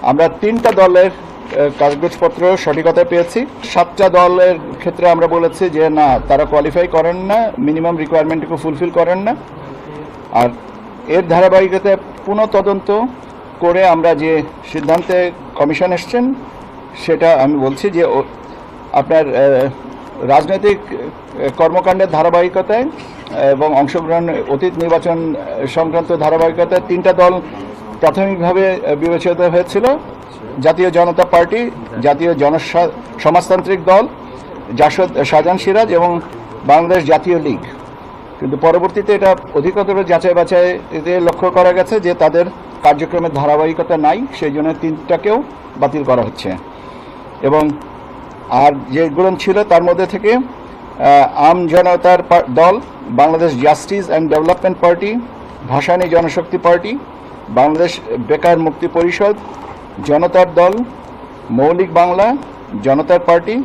আমরা 3টা দলের কাগজপত্র সঠিকতা পেয়েছি। 7টা দলের ক্ষেত্রে আমরা বলেছি যে না, তারা কোয়ালিফাই করেন না, মিনিমাম রিকোয়ারমেন্টকে ফুলফিল করেন না। আর এর ধারাবাহিকতায় পুনঃ তদন্ত করে আমরা যে সিদ্ধান্তে কমিশন এসছেন সেটা আমি বলছি যে আপনার রাজনৈতিক কর্মকাণ্ডের ধারাবাহিকতায় এবং অংশগ্রহণ অতীত নির্বাচন সংক্রান্ত ধারাবাহিকতায় 3টা দল প্রাথমিকভাবে বিবেচিত হয়েছিল: জাতীয় জনতা পার্টি, জাতীয় সমাজতান্ত্রিক দল, জাসদ শাহজাহান সিরাজ এবং বাংলাদেশ জাতীয় লীগ। কিন্তু পরবর্তীতে এটা অধিকতর যাচাই বাছাইতে লক্ষ্য করা গেছে যে তাদের কার্যক্রমের ধারাবাহিকতা নাই, সেই জন্য 3টাকেও বাতিল করা হচ্ছে। এবং আর যেগুলো ছিল তার মধ্যে থেকে আম জনতার দল, Bangladesh justice and development party, Bhashani Janashakti party, Bangladesh বেকার মুক্তি পরিষদ, জনতার দল, মৌলিক বাংলা, জনতার পার্টি,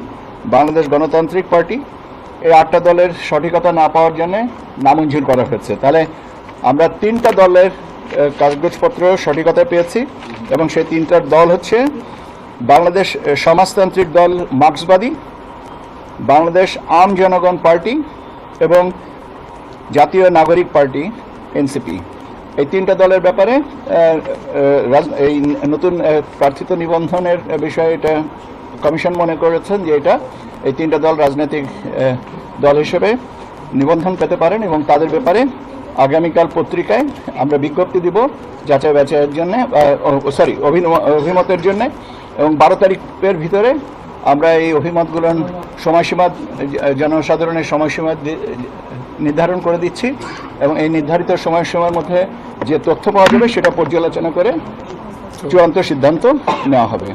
বাংলাদেশ গণতান্ত্রিক পার্টি, এই 8টা দলের সঠিকতা না পাওয়ার জন্য নামঞ্জুর করা হয়েছে। তাহলে আমরা 3টা দলের কাগজপত্র সঠিকতা পেয়েছি এবং সেই 3টার দল হচ্ছে বাংলাদেশ সমাজতান্ত্রিক দল মার্ক্সবাদী, বাংলাদেশ আম জনগণ পার্টি এবং জাতীয় নাগরিক পার্টি এনসিপি। এই 3টা দলের ব্যাপারে এই নতুন প্রার্থিত নিবন্ধনের বিষয়ে এটা কমিশন মনে করেছেন যে এই 3টা দল রাজনৈতিক দল হিসেবে নিবন্ধন পেতে পারেন এবং তাদের ব্যাপারে আগামীকাল পত্রিকায় আমরা বিজ্ঞপ্তি দিব যাচাই বাছাইয়ের জন্যে, অভিমতের জন্যে। এবং 12 তারিখের ভিতরে আমরা এই অভিমতগুলোর সময়সীমা, জনসাধারণের সময়সীমা নির্ধারণ করে দিচ্ছি এবং এই নির্ধারিত সময়সীমার মধ্যে যে তথ্য পাওয়া যাবে সেটা পর্যালোচনা করে চূড়ান্ত সিদ্ধান্ত নেওয়া হবে।